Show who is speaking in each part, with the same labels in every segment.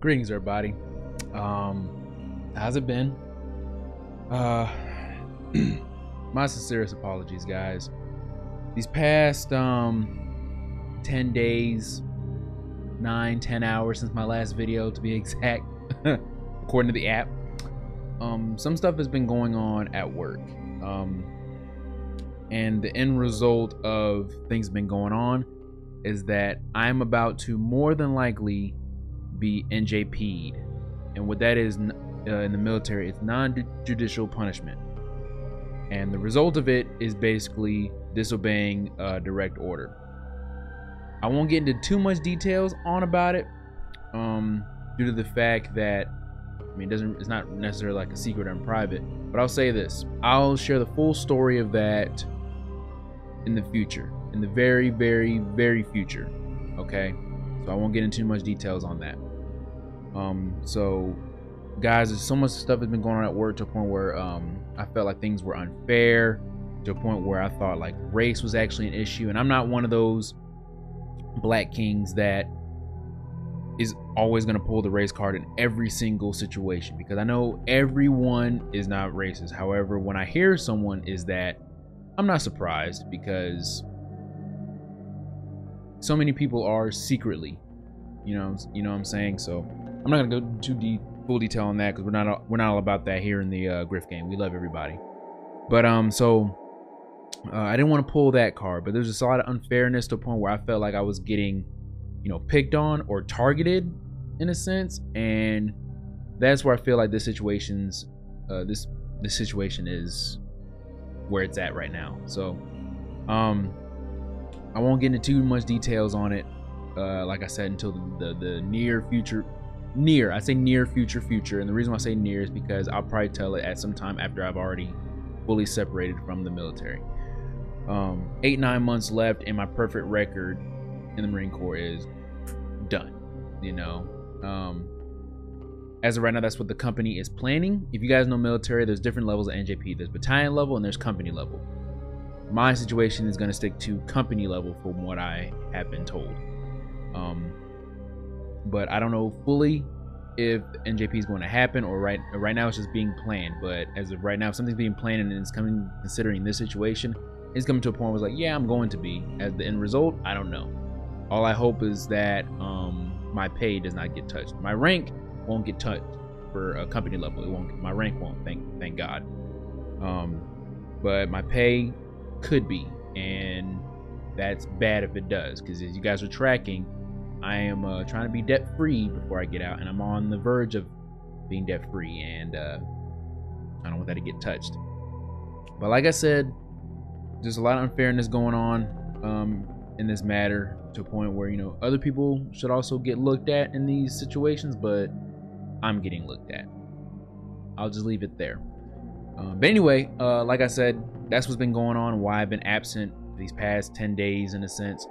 Speaker 1: Greetings, everybody. How's it been? My sincerest apologies, guys. These past 10 days, 9-10 hours since my last video, to be exact, according to the app, some stuff has been going on at work. And the end result of things been going on is that I'm about to more than likely be NJP'd, and what that is in the military, it's non-judicial punishment, and the result of it is basically disobeying a direct order. I won't get into too much details about it, due to the fact that it's not necessarily like a secret or in private, but I'll say this: I'll share the full story of that in the future, in the very, very, very future. Okay, so I won't get into too much details on that. So guys, there's so much stuff that's been going on at work to a point where I felt like things were unfair, to a point where I thought like race was actually an issue. And I'm not one of those black kings that is always going to pull the race card in every single situation, because I know everyone is not racist. However, when I hear someone is that, I'm not surprised, because so many people are secretly, you know what I'm saying. So I'm not gonna go too full detail on that, because we're not all about that here in the Griff game. We love everybody, but I didn't want to pull that card. But there's just a lot of unfairness to a point where I felt like I was getting, picked on or targeted in a sense, and that's where I feel like this situation is where it's at right now. So I won't get into too much details on it, like I said, until the near future. I say near future, and the reason why I say near is because I'll probably tell it at some time after I've already fully separated from the military. 8-9 months left, and my perfect record in the Marine Corps is done. As of right now, that's what the company is planning. If you guys know military, there's different levels of NJP. There's battalion level and there's company level. My situation is going to stick to company level from what I have been told. But I don't know fully if NJP is going to happen, or right now it's just being planned. But as of right now, if something's being planned and it's coming, considering this situation, it's coming to a point where it's like, yeah, I'm going to be. As the end result, I don't know. All I hope is that my pay does not get touched. My rank won't get touched for a company level. It won't. My rank won't. Thank God. But my pay could be, and that's bad if it does, because as you guys are tracking, I am trying to be debt free before I get out, and I'm on the verge of being debt free, and I don't want that to get touched. But like I said, there's a lot of unfairness going on in this matter, to a point where other people should also get looked at in these situations, but I'm getting looked at. I'll just leave it there. But anyway, like I said, that's what's been going on, why I've been absent these past 10 days in a sense.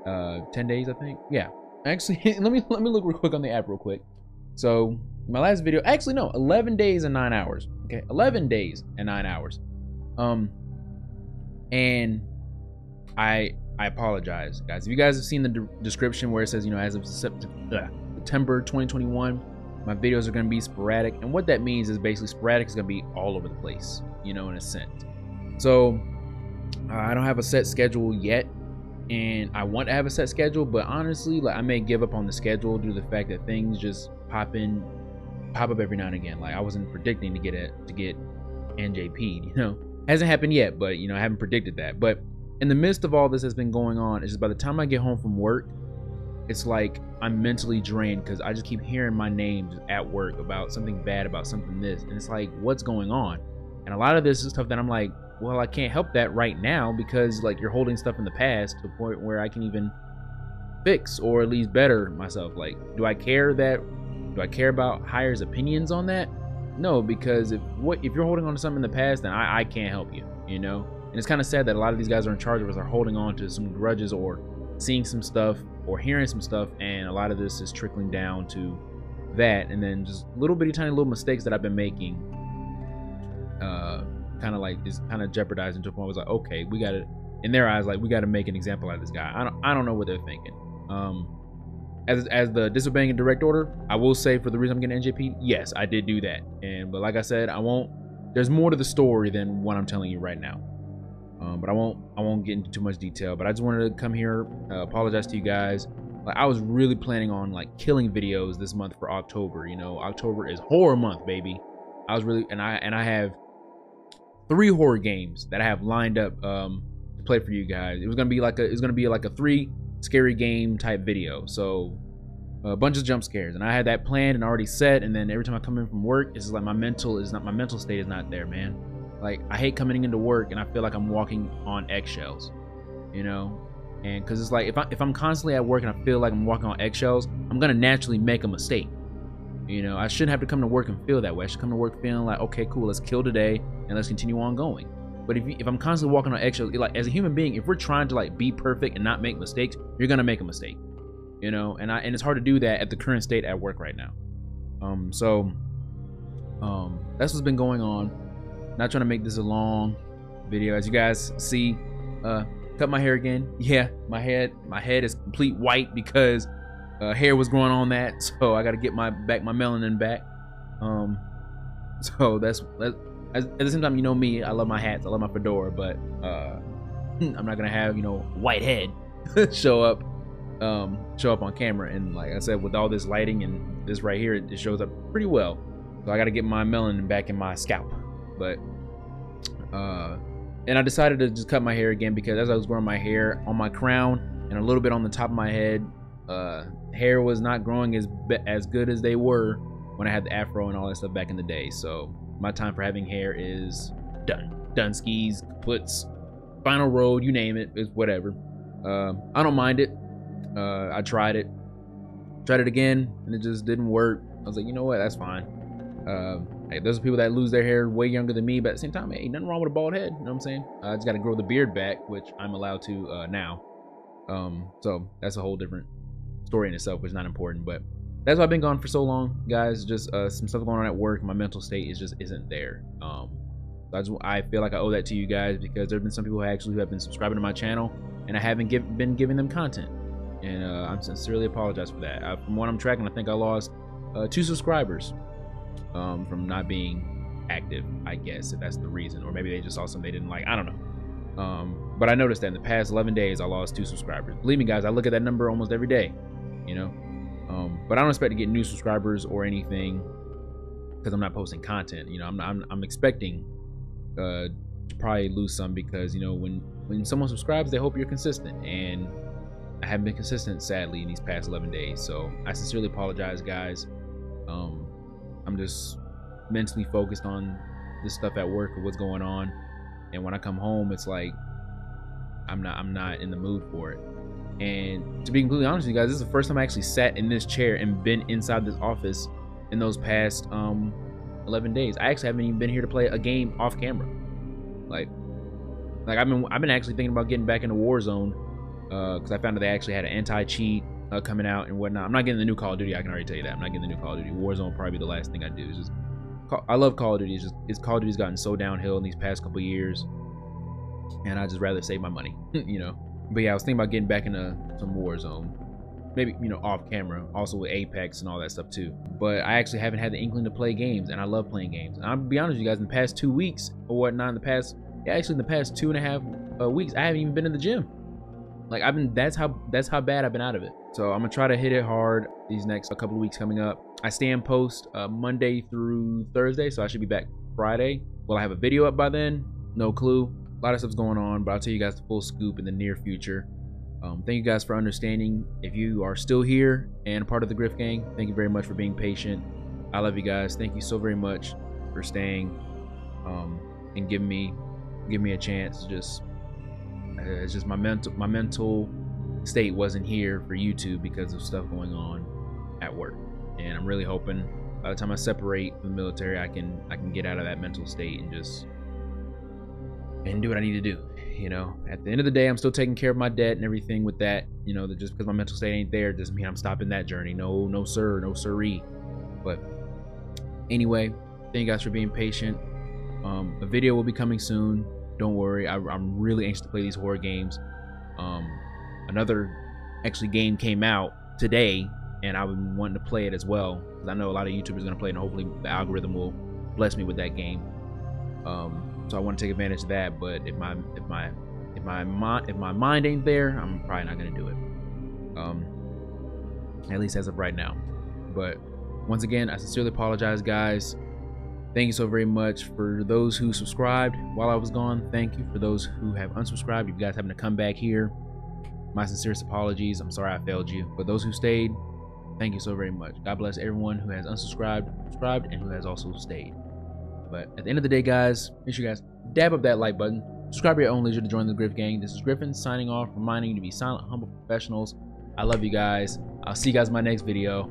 Speaker 1: 10 days, I think. Yeah. Actually, let me look real quick on the app real quick. So my last video, actually no, 11 days and 9 hours. Okay, 11 days and 9 hours. And I apologize, guys. If you guys have seen the description where it says, as of September 2021, my videos are going to be sporadic, and what that means is basically sporadic is going to be all over the place, in a sense. So I don't have a set schedule yet, and I want to have a set schedule, but honestly, like, I may give up on the schedule due to the fact that things just pop up every now and again. Like, I wasn't predicting to get NJP'd, hasn't happened yet, but I haven't predicted that. But in the midst of all this that's been going on, it's just by the time I get home from work, it's like I'm mentally drained, because I just keep hearing my name at work about something bad, about something this, and it's like, what's going on? And a lot of this is stuff that I'm like, well, I can't help that right now, because like you're holding stuff in the past to a point where I can even fix or at least better myself. Like, do I care about higher's opinions on that? No, because if you're holding on to something in the past, then I can't help you, And it's kind of sad that a lot of these guys are in charge of us are holding on to some grudges, or seeing some stuff or hearing some stuff, and a lot of this is trickling down to that, and then just little bitty tiny little mistakes that I've been making, kind of like is kind of jeopardizing to a point where it's like, okay, we gotta, in their eyes, like, we gotta make an example out of this guy. I don't know what they're thinking. as the disobeying a direct order, I will say for the reason I'm getting NJP, yes, I did do that. But like I said, there's more to the story than what I'm telling you right now. But I won't get into too much detail. But I just wanted to come here, apologize to you guys. Like, I was really planning on like killing videos this month for October. You know, October is horror month, baby. I was really, and I have 3 horror games that I have lined up to play for you guys. It was gonna be like a 3 scary game type video. So a bunch of jump scares, and I had that planned and already set. And then every time I come in from work, it's like my mental state is not there, man. Like, I hate coming into work and I feel like I'm walking on eggshells, you know? And because it's like, if I'm constantly at work and I feel like I'm walking on eggshells, I'm gonna naturally make a mistake. You know, I shouldn't have to come to work and feel that way. I should come to work feeling like, okay, cool, let's kill today and let's continue on going. But if I'm constantly walking on eggshells, like, as a human being, if we're trying to like be perfect and not make mistakes, you're gonna make a mistake, you know? And it's hard to do that at the current state at work right now. That's what's been going on. Not trying to make this a long video. As you guys see, cut my hair again. Yeah, my head is complete white because hair was growing on that, so I got to get my melanin back. So that's at the same time, you know me, I love my hats, I love my fedora, but I'm not gonna have, you know, white head show up on camera. And like I said, with all this lighting and this right here, it shows up pretty well. So I got to get my melanin back in my scalp. But and I decided to just cut my hair again because as I was growing my hair on my crown and a little bit on the top of my head, hair was not growing as good as they were when I had the afro and all that stuff back in the day. So my time for having hair is done skis, puts, final road, you name it, it's whatever. I don't mind it. I tried it again and it just didn't work. I was like, you know what, that's fine. Hey, there's people that lose their hair way younger than me, but at the same time, hey, nothing wrong with a bald head. You know what I'm saying? I just got to grow the beard back, which I'm allowed to now. So that's a whole different story in itself, which is not important. But that's why I've been gone for so long, guys. Just some stuff going on at work. My mental state isn't there. I feel like I owe that to you guys because there have been some people who have been subscribing to my channel, and I haven't been giving them content. And I'm sincerely apologize for that. From what I'm tracking, I think I lost 2 subscribers. From not being active, I guess, if that's the reason, or maybe they just saw something they didn't like, I don't know. But I noticed that in the past 11 days I lost 2 subscribers. Believe me, guys, I look at that number almost every day, you know. But I don't expect to get new subscribers or anything because I'm not posting content, you know. I'm expecting to probably lose some because, you know, when someone subscribes, they hope you're consistent, and I haven't been consistent, sadly, in these past 11 days. So I sincerely apologize, guys. I'm just mentally focused on this stuff at work or what's going on, and when I come home, it's like I'm not in the mood for it. And to be completely honest with you guys, this is the first time I actually sat in this chair and been inside this office in those past 11 days. I actually haven't even been here to play a game off camera. Like I've been actually thinking about getting back into Warzone because I found that they actually had an anti-cheat coming out and whatnot. I'm not getting the new Call of Duty. I can already tell you that. I'm not getting the new Call of Duty. Warzone will probably be the last thing I do. It's just, I love Call of Duty. Call of Duty's gotten so downhill in these past couple years, and I just rather save my money, you know. But yeah, I was thinking about getting back into some Warzone, maybe, you know, off camera, also with Apex and all that stuff too. But I actually haven't had the inkling to play games, and I love playing games. And I'll be honest with you guys, in the past 2 weeks or whatnot, in the past 2.5 weeks, I haven't even been in the gym. Like, that's how bad I've been out of it. So I'm gonna try to hit it hard these next couple of weeks coming up. I stay in post Monday through Thursday, so I should be back Friday. Will I have a video up by then? No clue. A lot of stuff's going on, but I'll tell you guys the full scoop in the near future. Thank you guys for understanding. If you are still here and part of the Griff Gang, thank you very much for being patient. I love you guys. Thank you so very much for staying and giving me a chance. It's just my mental state wasn't here for YouTube because of stuff going on at work, and I'm really hoping by the time I separate from the military, I can get out of that mental state and do what I need to do. You know, at the end of the day, I'm still taking care of my debt and everything with that. You know, that just because my mental state ain't there doesn't mean I'm stopping that journey. No sir, no siree. But anyway, thank you guys for being patient. A video will be coming soon. Don't worry, I'm really anxious to play these horror games. Another actually game came out today and I've been wanting to play it as well because I know a lot of YouTubers are gonna play it, and hopefully the algorithm will bless me with that game. So I want to take advantage of that. But if my mind ain't there, I'm probably not gonna do it. At least as of right now. But once again, I sincerely apologize, guys. Thank you so very much for those who subscribed while I was gone. Thank you for those who have unsubscribed. You guys having to come back here, my sincerest apologies. I'm sorry I failed you. But those who stayed, thank you so very much. God bless everyone who has unsubscribed, subscribed, and who has also stayed. But at the end of the day, guys, make sure you guys dab up that like button. Subscribe at your own leisure to join the Griff Gang. This is Griffin signing off, reminding you to be silent, humble professionals. I love you guys. I'll see you guys in my next video.